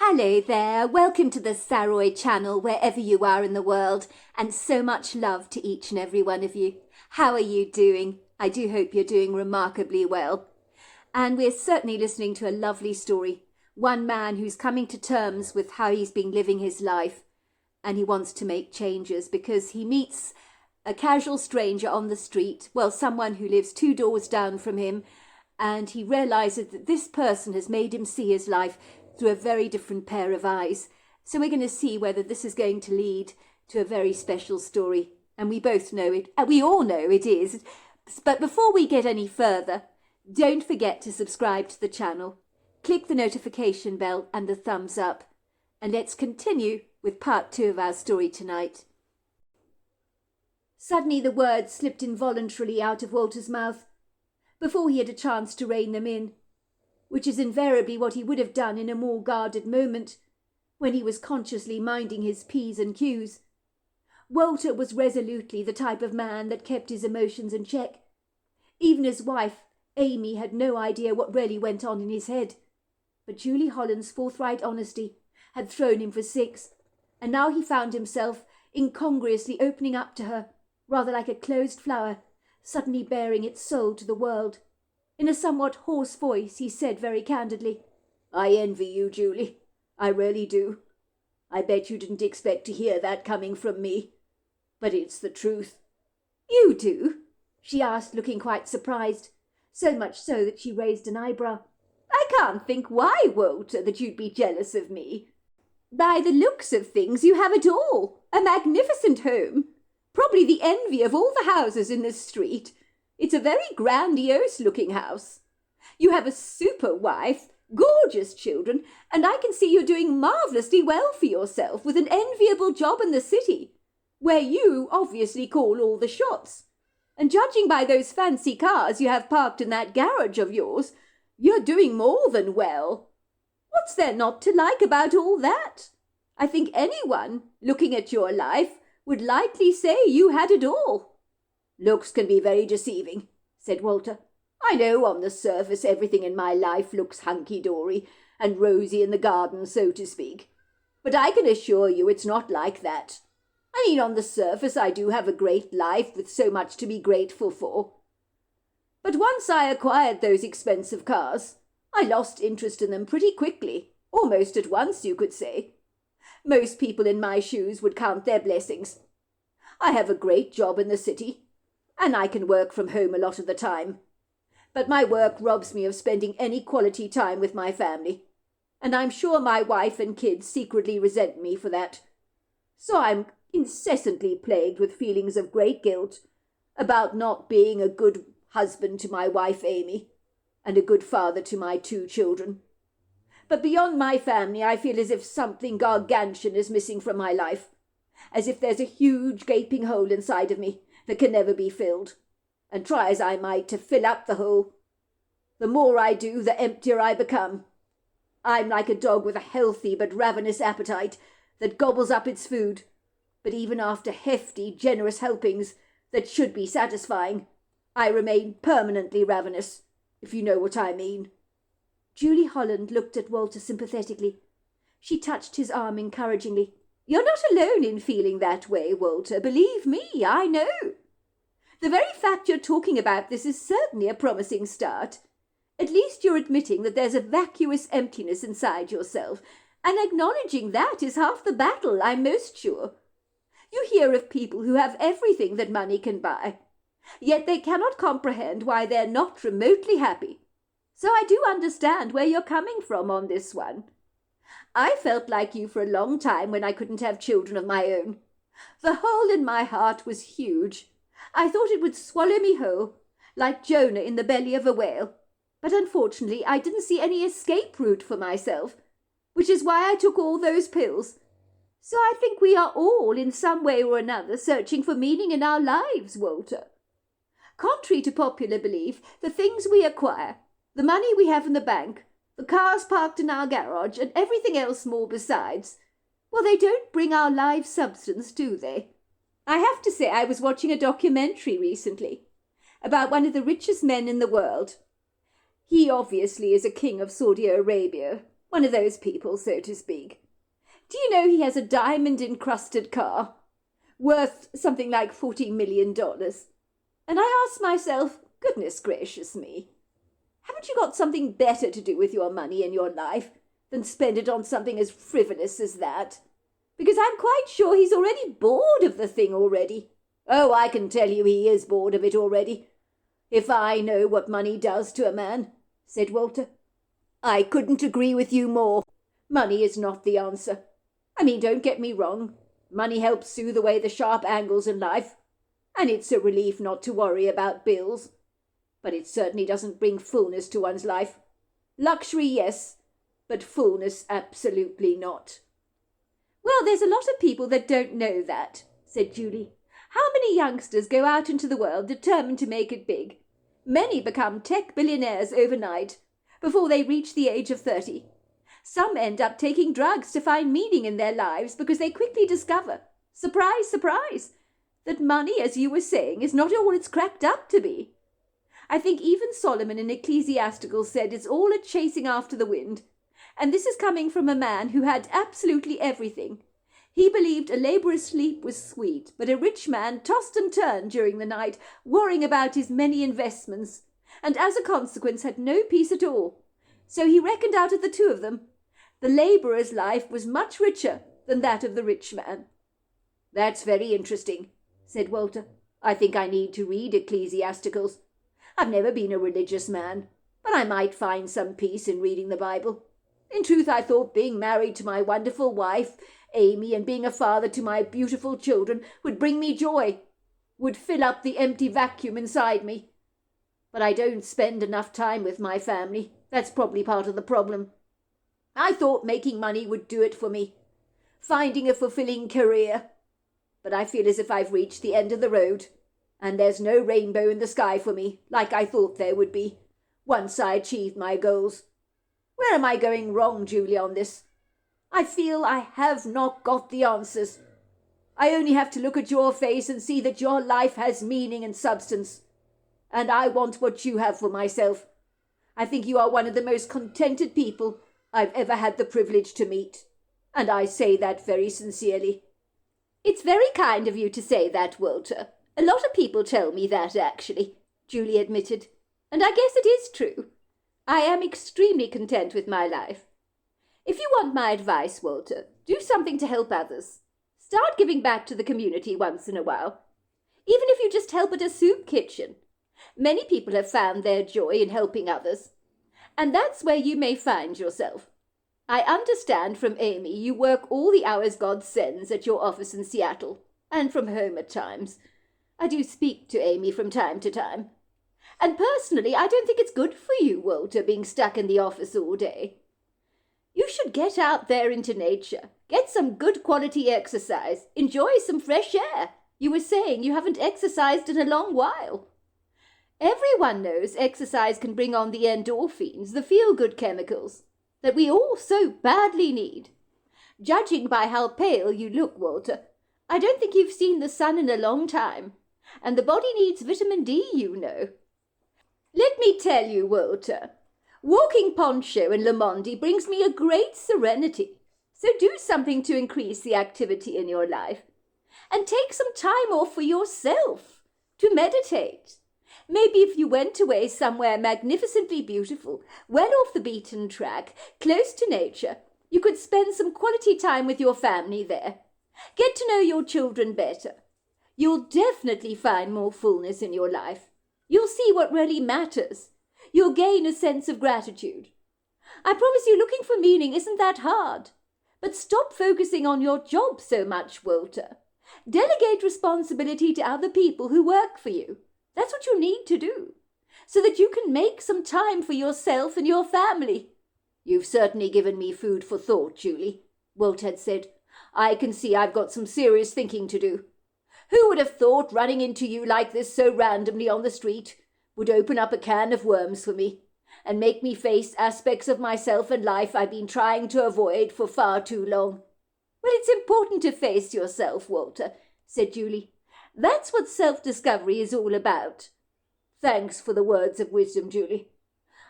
Hello there, welcome to the Saroy channel wherever you are in the world, and so much love to each and every one of you. How are you doing? I do hope you're doing remarkably well. And we're certainly listening to a lovely story. One man who's coming to terms with how he's been living his life, and he wants to make changes because he meets a casual stranger on the street, well, someone who lives 2 doors down from him, and he realizes that this person has made him see his life through a very different pair of eyes. So we're going to see whether this is going to lead to a very special story. And we both know it, we all know it is. But before we get any further, don't forget to subscribe to the channel. Click the notification bell and the thumbs up. And let's continue with part 2 of our story tonight. Suddenly the words slipped involuntarily out of Walter's mouth, before he had a chance to rein them in, which is invariably what he would have done in a more guarded moment, when he was consciously minding his P's and Q's. Walter was resolutely the type of man that kept his emotions in check. Even his wife, Amy, had no idea what really went on in his head. But Julie Holland's forthright honesty had thrown him for 6, and now he found himself incongruously opening up to her, rather like a closed flower, suddenly baring its soul to the world. In a somewhat hoarse voice, he said very candidly, "I envy you, Julie. I really do. I bet you didn't expect to hear that coming from me. But it's the truth." "You do?" she asked, looking quite surprised, so much so that she raised an eyebrow. "I can't think why, Walter, that you'd be jealous of me. By the looks of things, you have it all. A magnificent home. Probably the envy of all the houses in this street. It's a very grandiose-looking house. You have a super wife, gorgeous children, and I can see you're doing marvellously well for yourself with an enviable job in the city, where you obviously call all the shots. And judging by those fancy cars you have parked in that garage of yours, you're doing more than well. What's there not to like about all that? I think anyone, looking at your life, would likely say you had it all." "Looks can be very deceiving," said Walter. "I know on the surface everything in my life looks hunky-dory and rosy in the garden, so to speak. But I can assure you it's not like that. I mean, on the surface I do have a great life with so much to be grateful for. But once I acquired those expensive cars, I lost interest in them pretty quickly, almost at once, you could say. Most people in my shoes would count their blessings. I have a great job in the city, and I can work from home a lot of the time. But my work robs me of spending any quality time with my family, and I'm sure my wife and kids secretly resent me for that. So I'm incessantly plagued with feelings of great guilt about not being a good husband to my wife Amy, and a good father to my 2 children. But beyond my family, I feel as if something gargantuan is missing from my life, as if there's a huge gaping hole inside of me that can never be filled, and try as I might to fill up the hole. The more I do, the emptier I become. I'm like a dog with a healthy but ravenous appetite that gobbles up its food, but even after hefty, generous helpings that should be satisfying, I remain permanently ravenous, if you know what I mean." Julie Holland looked at Walter sympathetically. She touched his arm encouragingly. "You're not alone in feeling that way, Walter. Believe me, I know. The very fact you're talking about this is certainly a promising start. At least you're admitting that there's a vacuous emptiness inside yourself, and acknowledging that is half the battle, I'm most sure. You hear of people who have everything that money can buy, yet they cannot comprehend why they're not remotely happy. So I do understand where you're coming from on this one. I felt like you for a long time when I couldn't have children of my own. The hole in my heart was huge. I thought it would swallow me whole, like Jonah in the belly of a whale. But unfortunately I didn't see any escape route for myself, which is why I took all those pills. So I think we are all, in some way or another, searching for meaning in our lives, Walter. Contrary to popular belief, the things we acquire, the money we have in the bank, the cars parked in our garage, and everything else more besides, well, they don't bring our lives substance, do they? I have to say I was watching a documentary recently about one of the richest men in the world. He obviously is a king of Saudi Arabia, One of those people, so to speak. Do you know he has a diamond-encrusted car, worth something like $40 million? And I ask myself, goodness gracious me, haven't you got something better to do with your money in your life than spend it on something as frivolous as that? Because I'm quite sure he's already bored of the thing already. Oh, I can tell you he is bored of it already. If I know what money does to a man, said Walter. I couldn't agree with you more. Money is not the answer. I mean, don't get me wrong. Money helps soothe away the sharp angles in life, and it's a relief not to worry about bills. But it certainly doesn't bring fullness to one's life. Luxury, yes, but fullness absolutely not. Well, there's a lot of people that don't know that, said Julie. How many youngsters go out into the world determined to make it big? Many become tech billionaires overnight, before they reach the age of 30. Some end up taking drugs to find meaning in their lives because they quickly discover, surprise, surprise, that money, as you were saying, is not all it's cracked up to be. I think even Solomon in Ecclesiasticals said it's all a chasing after the wind. And this is coming from a man who had absolutely everything. He believed a labourer's sleep was sweet, but a rich man tossed and turned during the night, worrying about his many investments, and as a consequence had no peace at all. So he reckoned out of the two of them, the labourer's life was much richer than that of the rich man. That's very interesting, said Walter. I think I need to read Ecclesiasticals. I've never been a religious man, but I might find some peace in reading the Bible. In truth, I thought being married to my wonderful wife, Amy, and being a father to my beautiful children would bring me joy, would fill up the empty vacuum inside me. But I don't spend enough time with my family. That's probably part of the problem. I thought making money would do it for me, finding a fulfilling career. But I feel as if I've reached the end of the road, and there's no rainbow in the sky for me, like I thought there would be, once I achieved my goals. Where am I going wrong, Julie, on this? I feel I have not got the answers. I only have to look at your face and see that your life has meaning and substance. And I want what you have for myself. I think you are one of the most contented people I've ever had the privilege to meet. And I say that very sincerely. It's very kind of you to say that, Walter. A lot of people tell me that, actually, Julie admitted. And I guess it is true. I am extremely content with my life. If you want my advice, Walter, do something to help others. Start giving back to the community once in a while. Even if you just help at a soup kitchen. Many people have found their joy in helping others. And that's where you may find yourself. I understand from Amy you work all the hours God sends at your office in Seattle, and from home at times. I do speak to Amy from time to time. And personally, I don't think it's good for you, Walter, being stuck in the office all day. You should get out there into nature, get some good quality exercise, enjoy some fresh air. You were saying you haven't exercised in a long while. Everyone knows exercise can bring on the endorphins, the feel-good chemicals, that we all so badly need. Judging by how pale you look, Walter, I don't think you've seen the sun in a long time, and the body needs vitamin D, you know. Let me tell you, Walter, walking poncho in Lamondi brings me a great serenity, so do something to increase the activity in your life, and take some time off for yourself, to meditate. Maybe if you went away somewhere magnificently beautiful, well off the beaten track, close to nature, you could spend some quality time with your family there. Get to know your children better. You'll definitely find more fullness in your life. You'll see what really matters. You'll gain a sense of gratitude. I promise you, looking for meaning isn't that hard. But stop focusing on your job so much, Walter. Delegate responsibility to other people who work for you. That's what you need to do, so that you can make some time for yourself and your family. You've certainly given me food for thought, Julie, Walt had said. I can see I've got some serious thinking to do. Who would have thought running into you like this so randomly on the street would open up a can of worms for me and make me face aspects of myself and life I've been trying to avoid for far too long? Well, it's important to face yourself, Walter, said Julie. That's what self-discovery is all about. Thanks for the words of wisdom, Julie.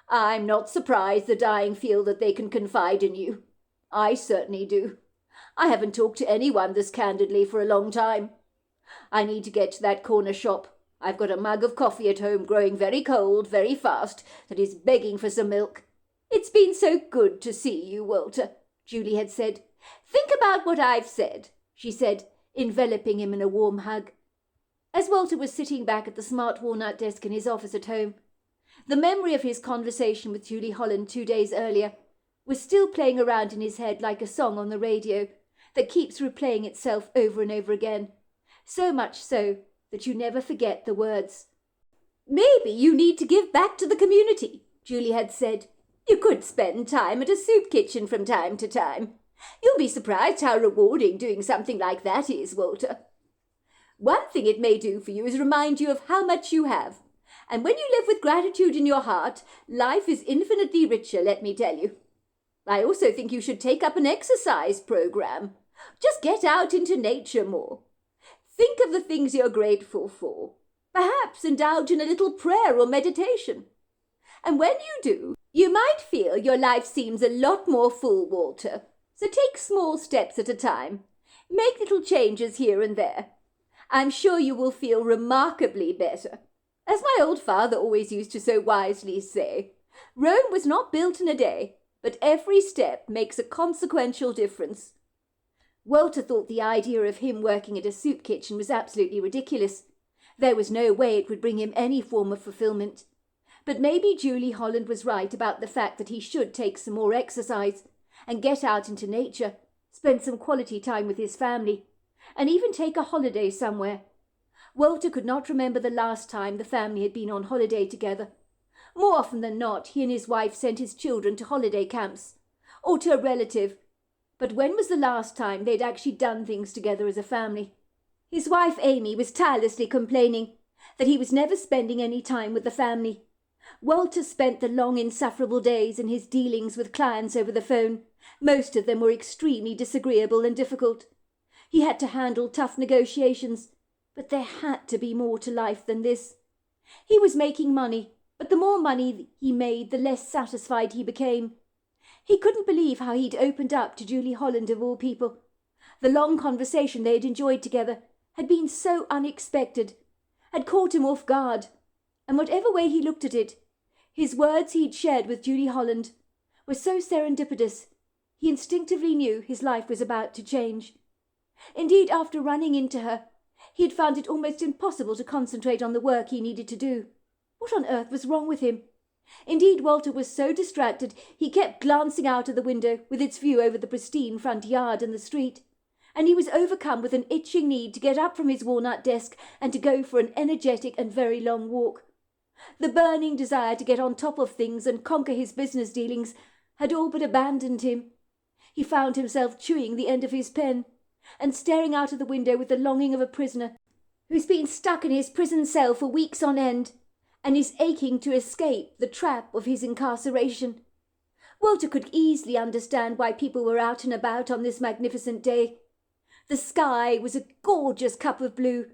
I'm not surprised the dying feel that they can confide in you. I certainly do. I haven't talked to anyone this candidly for a long time. I need to get to that corner shop. I've got a mug of coffee at home growing very cold, very fast, that is begging for some milk. It's been so good to see you, Walter, Julie had said. Think about what I've said, she said, enveloping him in a warm hug. As Walter was sitting back at the smart walnut desk in his office at home, the memory of his conversation with Julie Holland 2 days earlier was still playing around in his head like a song on the radio that keeps replaying itself over and over again, so much so that you never forget the words. Maybe you need to give back to the community, Julie had said. You could spend time at a soup kitchen from time to time. You'll be surprised how rewarding doing something like that is, Walter. One thing it may do for you is remind you of how much you have. And when you live with gratitude in your heart, life is infinitely richer, let me tell you. I also think you should take up an exercise program. Just get out into nature more. Think of the things you're grateful for. Perhaps indulge in a little prayer or meditation. And when you do, you might feel your life seems a lot more full, Walter. So take small steps at a time. Make little changes here and there. I'm sure you will feel remarkably better. As my old father always used to so wisely say, Rome was not built in a day, but every step makes a consequential difference. Walter thought the idea of him working at a soup kitchen was absolutely ridiculous. There was no way it would bring him any form of fulfillment. But maybe Julie Holland was right about the fact that he should take some more exercise and get out into nature, spend some quality time with his family, and even take a holiday somewhere. Walter could not remember the last time the family had been on holiday together. More often than not, he and his wife sent his children to holiday camps, or to a relative. But when was the last time they'd actually done things together as a family? His wife Amy was tirelessly complaining that he was never spending any time with the family. Walter spent the long, insufferable days in his dealings with clients over the phone. Most of them were extremely disagreeable and difficult. He had to handle tough negotiations, but there had to be more to life than this. He was making money, but the more money he made, the less satisfied he became. He couldn't believe how he'd opened up to Julie Holland of all people. The long conversation they had enjoyed together had been so unexpected, had caught him off guard, and whatever way he looked at it, his words he'd shared with Julie Holland were so serendipitous, he instinctively knew his life was about to change. Indeed, after running into her, he had found it almost impossible to concentrate on the work he needed to do. What on earth was wrong with him? Indeed, Walter was so distracted he kept glancing out of the window with its view over the pristine front yard and the street, and he was overcome with an itching need to get up from his walnut desk and to go for an energetic and very long walk. The burning desire to get on top of things and conquer his business dealings had all but abandoned him. He found himself chewing the end of his pen and staring out of the window with the longing of a prisoner who's been stuck in his prison cell for weeks on end and is aching to escape the trap of his incarceration. Walter could easily understand why people were out and about on this magnificent day. The sky was a gorgeous cup of blue,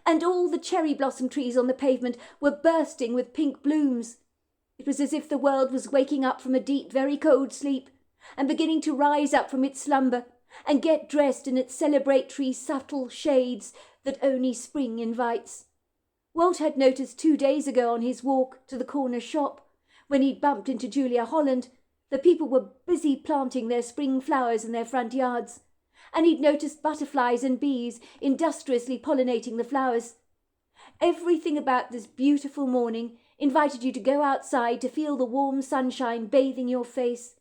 and all the cherry blossom trees on the pavement were bursting with pink blooms. It was as if the world was waking up from a deep, very cold sleep and beginning to rise up from its slumber and get dressed in its celebratory subtle shades that only spring invites. Walt had noticed 2 days ago on his walk to the corner shop, when he'd bumped into Julia Holland, that people were busy planting their spring flowers in their front yards, and he'd noticed butterflies and bees industriously pollinating the flowers. Everything about this beautiful morning invited you to go outside to feel the warm sunshine bathing your face.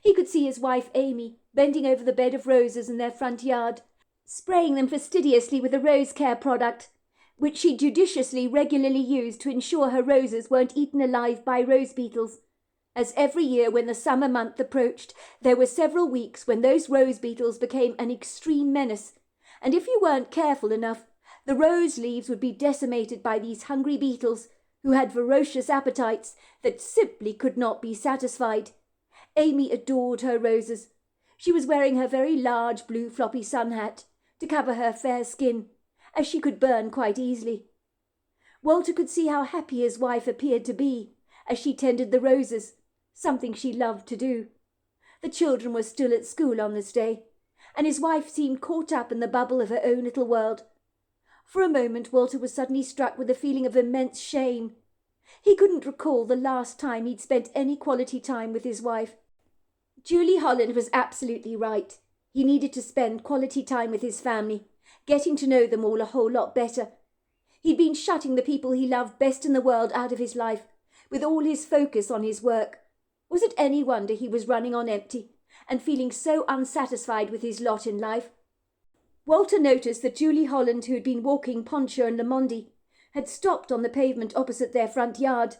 He could see his wife Amy bending over the bed of roses in their front yard, spraying them fastidiously with a rose care product, which she judiciously regularly used to ensure her roses weren't eaten alive by rose beetles, as every year when the summer month approached, there were several weeks when those rose beetles became an extreme menace, and if you weren't careful enough, the rose leaves would be decimated by these hungry beetles who had ferocious appetites that simply could not be satisfied. Amy adored her roses. She was wearing her very large blue floppy sun hat to cover her fair skin, as she could burn quite easily. Walter could see how happy his wife appeared to be as she tended the roses, something she loved to do. The children were still at school on this day, and his wife seemed caught up in the bubble of her own little world. For a moment Walter was suddenly struck with a feeling of immense shame. He couldn't recall the last time he'd spent any quality time with his wife. Julie Holland was absolutely right. He needed to spend quality time with his family, getting to know them all a whole lot better. He'd been shutting the people he loved best in the world out of his life, with all his focus on his work. Was it any wonder he was running on empty and feeling so unsatisfied with his lot in life? Walter noticed that Julie Holland, who had been walking Poncho and Lamondi, had stopped on the pavement opposite their front yard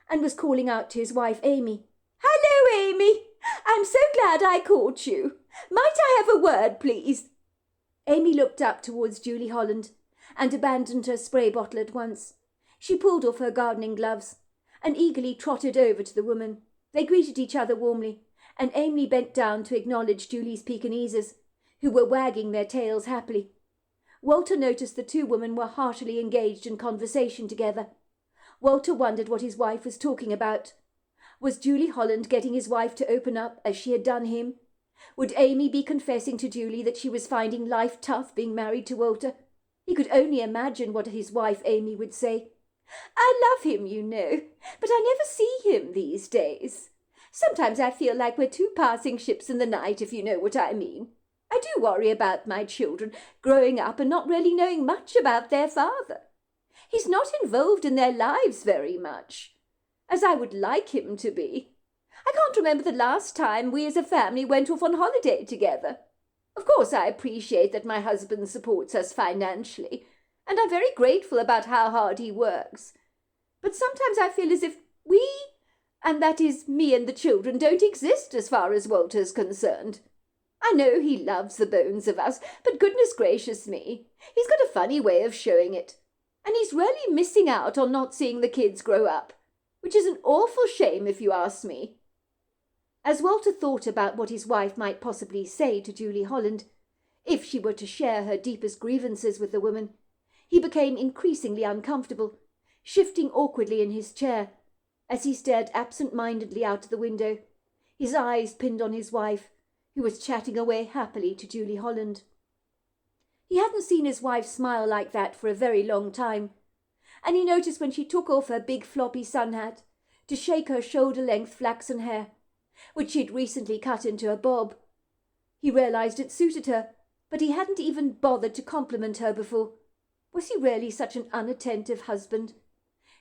and was calling out to his wife Amy. "Hello, Amy! I'm so glad I caught you. Might I have a word, please?" Amy looked up towards Julie Holland and abandoned her spray bottle at once. She pulled off her gardening gloves and eagerly trotted over to the woman. They greeted each other warmly, and Amy bent down to acknowledge Julie's Pekinese, who were wagging their tails happily. Walter noticed the two women were heartily engaged in conversation together. Walter wondered what his wife was talking about. Was Julie Holland getting his wife to open up as she had done him? Would Amy be confessing to Julie that she was finding life tough being married to Walter? He could only imagine what his wife Amy would say. "I love him, you know, but I never see him these days. Sometimes I feel like we're two passing ships in the night, if you know what I mean. I do worry about my children growing up and not really knowing much about their father. He's not involved in their lives very much, as I would like him to be. I can't remember the last time we as a family went off on holiday together. Of course, I appreciate that my husband supports us financially, and I'm very grateful about how hard he works. But sometimes I feel as if we, and that is me and the children, don't exist as far as Walter's concerned. I know he loves the bones of us, but goodness gracious me, he's got a funny way of showing it. And he's really missing out on not seeing the kids grow up, which is an awful shame if you ask me." As Walter thought about what his wife might possibly say to Julie Holland, if she were to share her deepest grievances with the woman, he became increasingly uncomfortable, shifting awkwardly in his chair as he stared absent-mindedly out of the window, his eyes pinned on his wife, who was chatting away happily to Julie Holland. He hadn't seen his wife smile like that for a very long time, and he noticed when she took off her big floppy sun hat to shake her shoulder-length flaxen hair, which she had recently cut into a bob. He realized it suited her, but he hadn't even bothered to compliment her before. Was he really such an unattentive husband?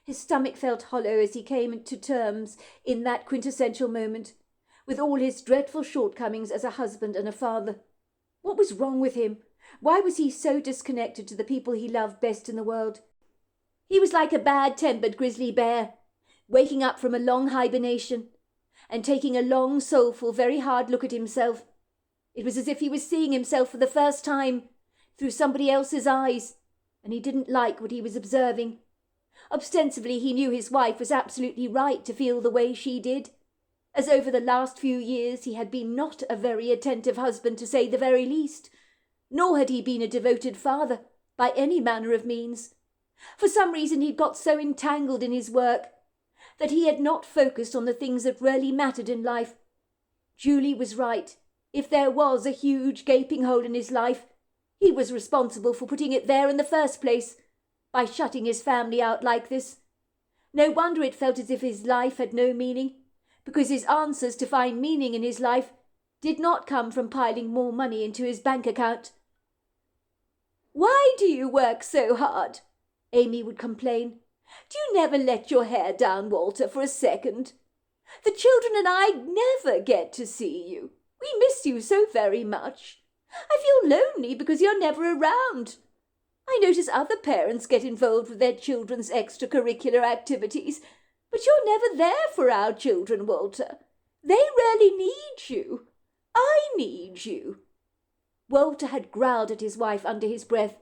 His stomach felt hollow as he came to terms in that quintessential moment with all his dreadful shortcomings as a husband and a father. What was wrong with him? Why was he so disconnected to the people he loved best in the world? He was like a bad-tempered grizzly bear, waking up from a long hibernation and taking a long, soulful, very hard look at himself. It was as if he was seeing himself for the first time through somebody else's eyes, and he didn't like what he was observing. Ostensibly, he knew his wife was absolutely right to feel the way she did, as over the last few years he had been not a very attentive husband, to say the very least, nor had he been a devoted father by any manner of means. For some reason he'd got so entangled in his work that he had not focused on the things that really mattered in life. Julie was right. If there was a huge gaping hole in his life, he was responsible for putting it there in the first place, by shutting his family out like this. No wonder it felt as if his life had no meaning, because his answers to find meaning in his life did not come from piling more money into his bank account. "Why do you work so hard?" Amy would complain. "Do you never let your hair down, Walter, for a second? The children and I never get to see you. We miss you so very much. I feel lonely because you're never around. I notice other parents get involved with their children's extracurricular activities, but you're never there for our children, Walter. They really need you. I need you." Walter had growled at his wife under his breath,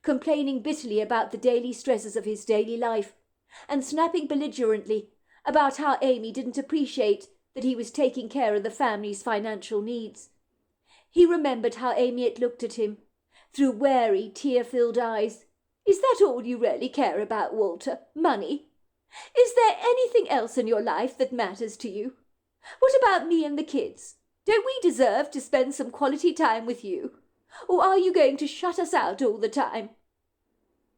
complaining bitterly about the daily stresses of his daily life, and snapping belligerently about how Amy didn't appreciate that he was taking care of the family's financial needs. He remembered how Amy had looked at him, through wary, tear-filled eyes. "Is that all you really care about, Walter? Money? Is there anything else in your life that matters to you? What about me and the kids? Don't we deserve to spend some quality time with you? Or are you going to shut us out all the time?"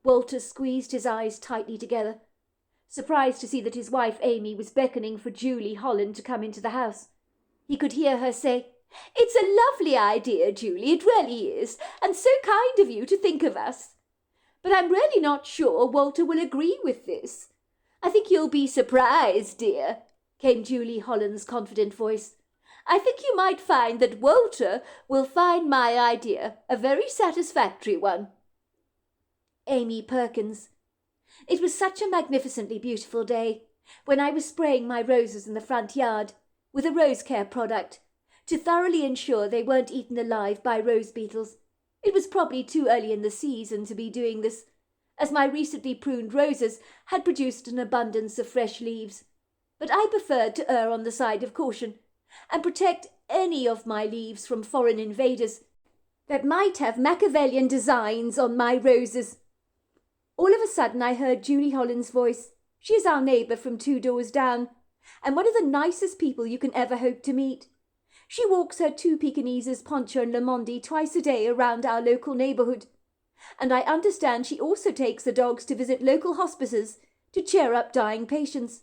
Walter squeezed his eyes tightly together, surprised to see that his wife Amy was beckoning for Julie Holland to come into the house. He could hear her say, "It's a lovely idea, Julie, it really is, and so kind of you to think of us. But I'm really not sure Walter will agree with this. I think you'll be surprised, dear," came Julie Holland's confident voice. "I think you might find that Walter will find my idea a very satisfactory one." Amy Perkins. It was such a magnificently beautiful day when I was spraying my roses in the front yard with a rose care product to thoroughly ensure they weren't eaten alive by rose beetles. It was probably too early in the season to be doing this, as my recently pruned roses had produced an abundance of fresh leaves. But I preferred to err on the side of caution and protect any of my leaves from foreign invaders that might have Machiavellian designs on my roses. All of a sudden I heard Julie Holland's voice. She is our neighbour from 2 doors down, and one of the nicest people you can ever hope to meet. She walks her 2 Pekinese, Poncho and Lamondi, twice a day around our local neighbourhood, and I understand she also takes the dogs to visit local hospices to cheer up dying patients.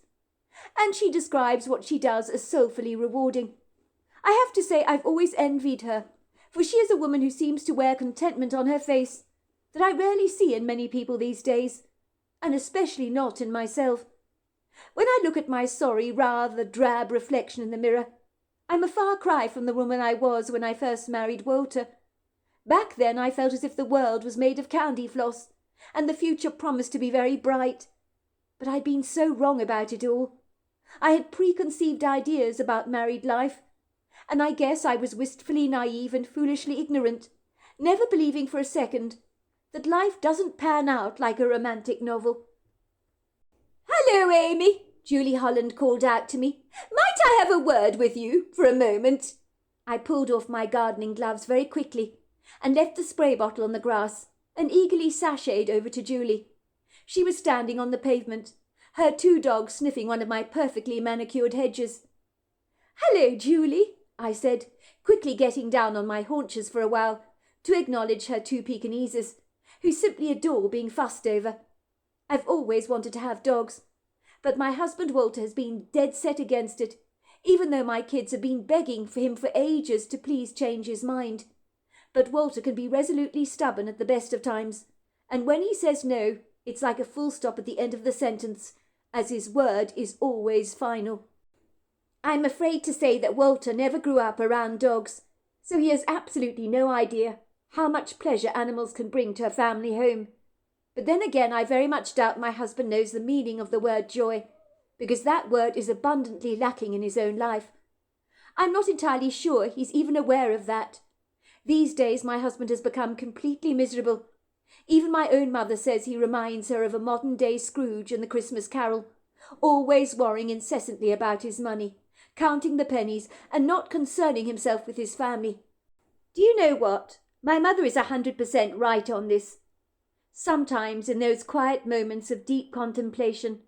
And she describes what she does as soulfully rewarding. I have to say I've always envied her, for she is a woman who seems to wear contentment on her face that I rarely see in many people these days, and especially not in myself. When I look at my sorry, rather drab reflection in the mirror, I'm a far cry from the woman I was when I first married Walter. Back then I felt as if the world was made of candy floss, and the future promised to be very bright. But I'd been so wrong about it all. I had preconceived ideas about married life, and I guess I was wistfully naive and foolishly ignorant, never believing for a second that life doesn't pan out like a romantic novel. "Hello, Amy," Julie Holland called out to me. "Might I have a word with you for a moment?" I pulled off my gardening gloves very quickly and left the spray bottle on the grass and eagerly sashayed over to Julie. She was standing on the pavement, her 2 dogs sniffing one of my perfectly manicured hedges. "Hello, Julie," I said, quickly getting down on my haunches for a while to acknowledge her 2 Pekineses, who simply adore being fussed over. I've always wanted to have dogs, but my husband Walter has been dead set against it, even though my kids have been begging for him for ages to please change his mind. But Walter can be resolutely stubborn at the best of times, and when he says no, it's like a full stop at the end of the sentence, as his word is always final. I'm afraid to say that Walter never grew up around dogs, so he has absolutely no idea how much pleasure animals can bring to a family home. But then again, I very much doubt my husband knows the meaning of the word joy, because that word is abundantly lacking in his own life. I'm not entirely sure he's even aware of that. These days my husband has become completely miserable. Even my own mother says he reminds her of a modern-day Scrooge in the Christmas Carol, always worrying incessantly about his money, counting the pennies, and not concerning himself with his family. Do you know what? My mother is 100% right on this. Sometimes, in those quiet moments of deep contemplation,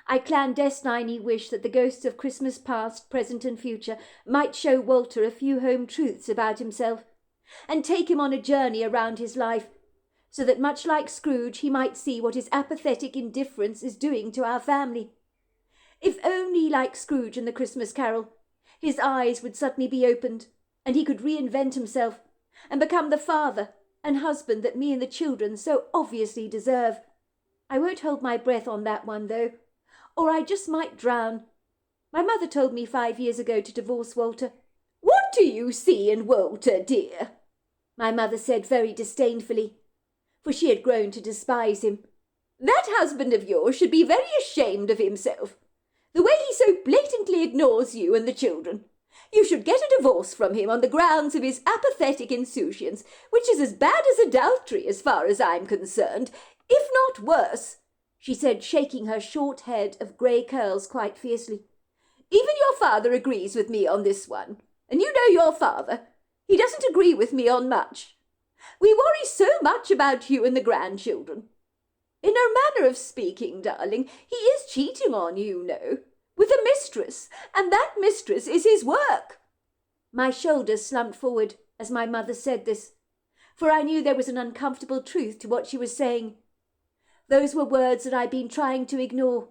I clandestinely wish that the ghosts of Christmas past, present and future might show Walter a few home truths about himself, and take him on a journey around his life, so that much like Scrooge he might see what his apathetic indifference is doing to our family. If only, like Scrooge in the Christmas Carol, his eyes would suddenly be opened, and he could reinvent himself, and become the father and husband that me and the children so obviously deserve. I won't hold my breath on that one, though, or I just might drown. My mother told me 5 years ago to divorce Walter. "What do you see in Walter, dear?" my mother said very disdainfully, for she had grown to despise him. "That husband of yours should be very ashamed of himself. The way he so blatantly ignores you and the children. You should get a divorce from him on the grounds of his apathetic insouciance, which is as bad as adultery as far as I'm concerned, if not worse," she said, shaking her short head of grey curls quite fiercely. "Even your father agrees with me on this one, and you know your father. He doesn't agree with me on much. We worry so much about you and the grandchildren." In a manner of speaking, darling, he is cheating on you, with a mistress, and that mistress is his work. My shoulders slumped forward as my mother said this, for I knew there was an uncomfortable truth to what she was saying. Those were words that I'd been trying to ignore,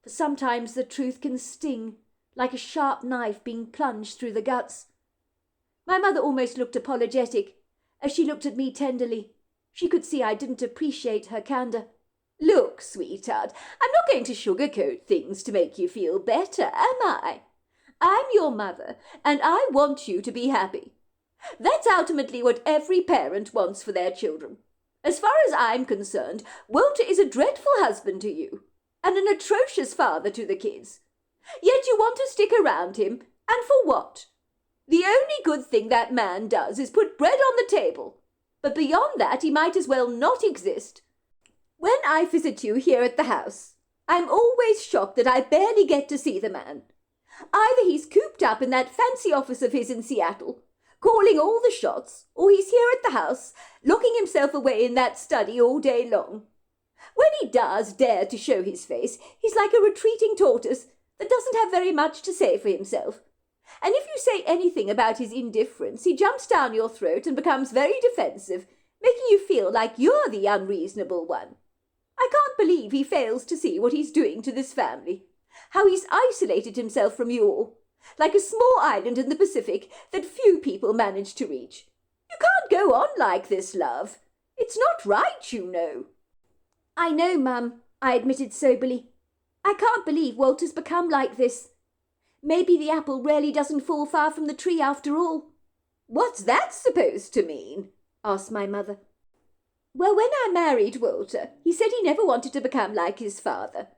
for sometimes the truth can sting, like a sharp knife being plunged through the guts. My mother almost looked apologetic, as she looked at me tenderly. She could see I didn't appreciate her candour. Look, sweetheart, I'm not going to sugarcoat things to make you feel better, am I? I'm your mother, and I want you to be happy. That's ultimately what every parent wants for their children. As far as I'm concerned, Walter is a dreadful husband to you, and an atrocious father to the kids. Yet you want to stick around him, and for what? The only good thing that man does is put bread on the table, but beyond that he might as well not exist. When I visit you here at the house, I'm always shocked that I barely get to see the man. Either he's cooped up in that fancy office of his in Seattle, calling all the shots, or he's here at the house, locking himself away in that study all day long. When he does dare to show his face, he's like a retreating tortoise that doesn't have very much to say for himself. And if you say anything about his indifference, he jumps down your throat and becomes very defensive, making you feel like you're the unreasonable one. I can't believe he fails to see what he's doing to this family, how he's isolated himself from you all, like a small island in the Pacific that few people manage to reach. You can't go on like this, love. It's not right, you know. I know, Mum, I admitted soberly. I can't believe Walter's become like this. Maybe the apple really doesn't fall far from the tree after all. What's that supposed to mean? Asked my mother. Well, when I married Walter, he said he never wanted to become like his father.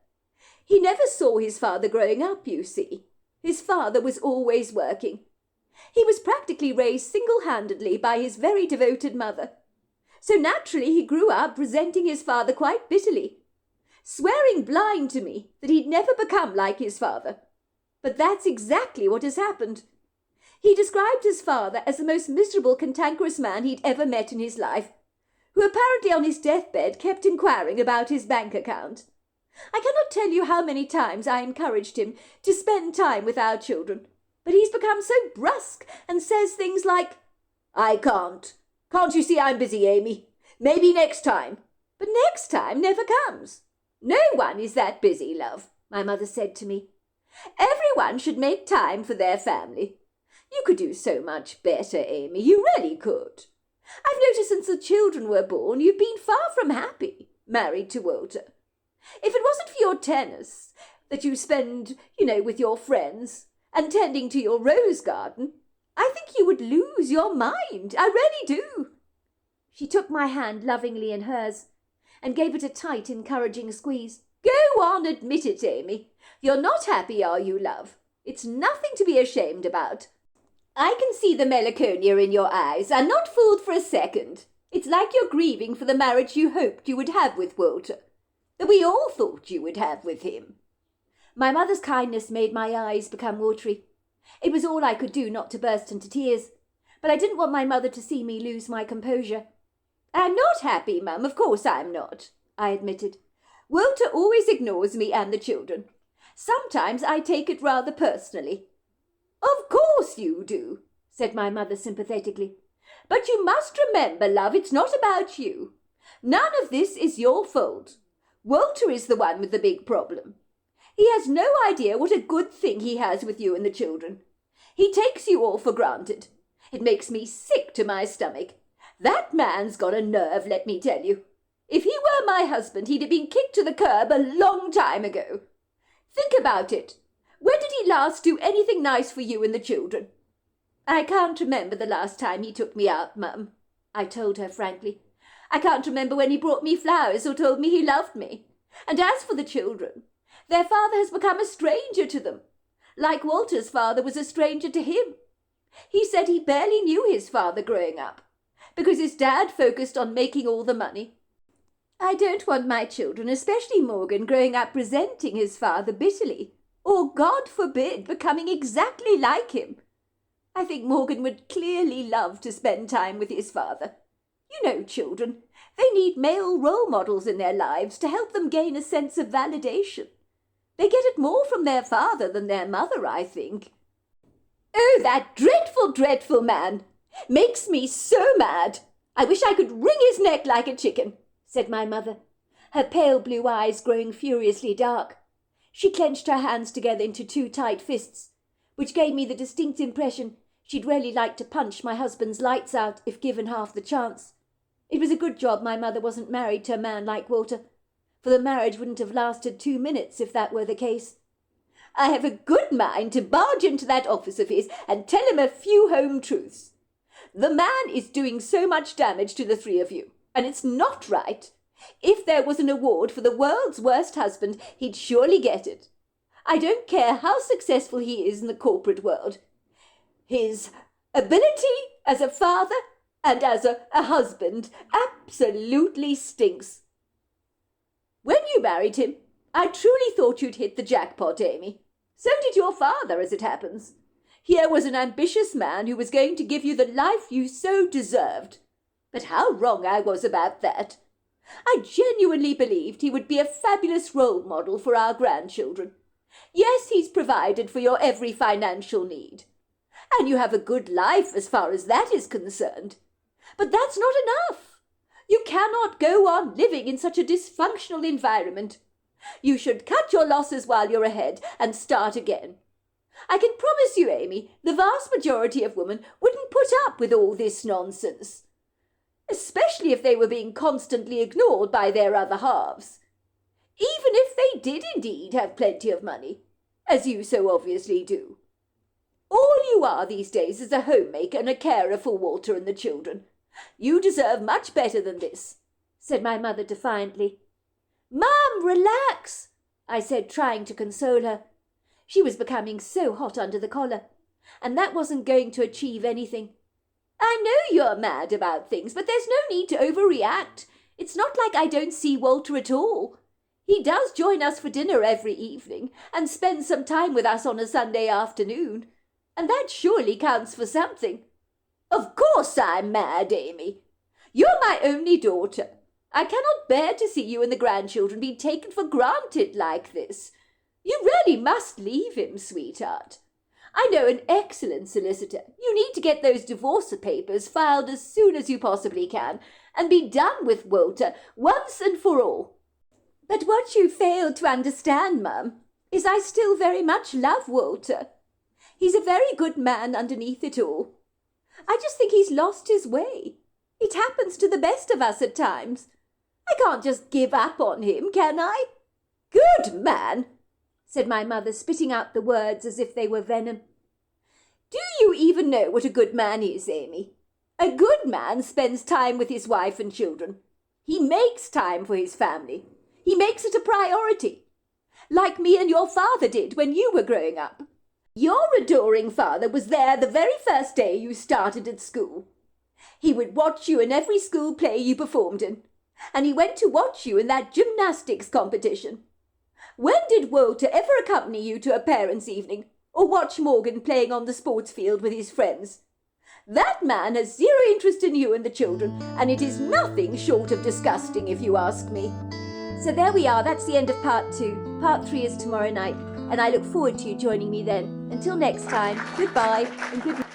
He never saw his father growing up, you see. His father was always working. He was practically raised single-handedly by his very devoted mother. So naturally he grew up resenting his father quite bitterly, swearing blind to me that he'd never become like his father. But that's exactly what has happened. He described his father as the most miserable, cantankerous man he'd ever met in his life, who apparently on his deathbed kept inquiring about his bank account. I cannot tell you how many times I encouraged him to spend time with our children, but he's become so brusque and says things like, I can't. Can't you see I'm busy, Amy? Maybe next time. But next time never comes. No one is that busy, love, my mother said to me. Everyone should make time for their family. You could do so much better, Amy. You really could. I've noticed since the children were born, you've been far from happy, married to Walter. If it wasn't for your tennis that you spend, with your friends and tending to your rose garden, I think you would lose your mind. I really do. She took my hand lovingly in hers and gave it a tight, encouraging squeeze. Go on, admit it, Amy. You're not happy, are you, love? It's nothing to be ashamed about. I can see the melancholia in your eyes. I'm not fooled for a second. It's like you're grieving for the marriage you hoped you would have with Walter, that we all thought you would have with him. My mother's kindness made my eyes become watery. It was all I could do not to burst into tears, but I didn't want my mother to see me lose my composure. I'm not happy, Mum, of course I'm not, I admitted. Walter always ignores me and the children. Sometimes I take it rather personally. Of course you do, said my mother sympathetically. But you must remember, love, it's not about you. None of this is your fault. Walter is the one with the big problem. He has no idea what a good thing he has with you and the children. He takes you all for granted. It makes me sick to my stomach. That man's got a nerve, let me tell you. If he were my husband, he'd have been kicked to the curb a long time ago. Think about it. When did he last do anything nice for you and the children? I can't remember the last time he took me out, Mum, I told her frankly. I can't remember when he brought me flowers or told me he loved me. And as for the children, their father has become a stranger to them, like Walter's father was a stranger to him. He said he barely knew his father growing up, because his dad focused on making all the money. I don't want my children, especially Morgan, growing up resenting his father bitterly, or, God forbid, becoming exactly like him. I think Morgan would clearly love to spend time with his father. You know, children, they need male role models in their lives to help them gain a sense of validation. They get it more from their father than their mother, I think. Oh, that dreadful, dreadful man! Makes me so mad! I wish I could wring his neck like a chicken, said my mother, her pale blue eyes growing furiously dark. She clenched her hands together into two tight fists, which gave me the distinct impression she'd really like to punch my husband's lights out if given half the chance. It was a good job my mother wasn't married to a man like Walter, for the marriage wouldn't have lasted 2 minutes if that were the case. I have a good mind to barge into that office of his and tell him a few home truths. The man is doing so much damage to the three of you, and it's not right. If there was an award for the world's worst husband, he'd surely get it. I don't care how successful he is in the corporate world. His ability as a father and as a husband absolutely stinks. When you married him, I truly thought you'd hit the jackpot, Amy. So did your father, as it happens. Here was an ambitious man who was going to give you the life you so deserved. But how wrong I was about that. I genuinely believed he would be a fabulous role model for our grandchildren. Yes, he's provided for your every financial need. And you have a good life as far as that is concerned. But that's not enough. You cannot go on living in such a dysfunctional environment. You should cut your losses while you're ahead and start again. I can promise you, Amy, the vast majority of women wouldn't put up with all this nonsense, especially if they were being constantly ignored by their other halves. Even if they did indeed have plenty of money, as you so obviously do. All you are these days is a homemaker and a carer for Walter and the children. You deserve much better than this, said my mother defiantly. Mum, relax, I said, trying to console her. She was becoming so hot under the collar, and that wasn't going to achieve anything. I know you're mad about things, but there's no need to overreact. It's not like I don't see Walter at all. He does join us for dinner every evening and spends some time with us on a Sunday afternoon, and that surely counts for something. Of course I'm mad, Amy. You're my only daughter. I cannot bear to see you and the grandchildren be taken for granted like this. You really must leave him, sweetheart. I know an excellent solicitor. You need to get those divorce papers filed as soon as you possibly can and be done with Walter once and for all. But what you fail to understand, Mum, is I still very much love Walter. He's a very good man underneath it all. I just think he's lost his way. It happens to the best of us at times. I can't just give up on him, can I? Good man, said my mother, spitting out the words as if they were venom. Do you even know what a good man is, Amy? A good man spends time with his wife and children. He makes time for his family. He makes it a priority, like me and your father did when you were growing up. Your adoring father was there the very first day you started at school. He would watch you in every school play you performed in, and he went to watch you in that gymnastics competition. When did Walter ever accompany you to a parents' evening, or watch Morgan playing on the sports field with his friends? That man has zero interest in you and the children, and it is nothing short of disgusting, if you ask me. So there we are, that's the end of part 2. Part 3 is tomorrow night, and I look forward to you joining me then. Until next time, goodbye and good night.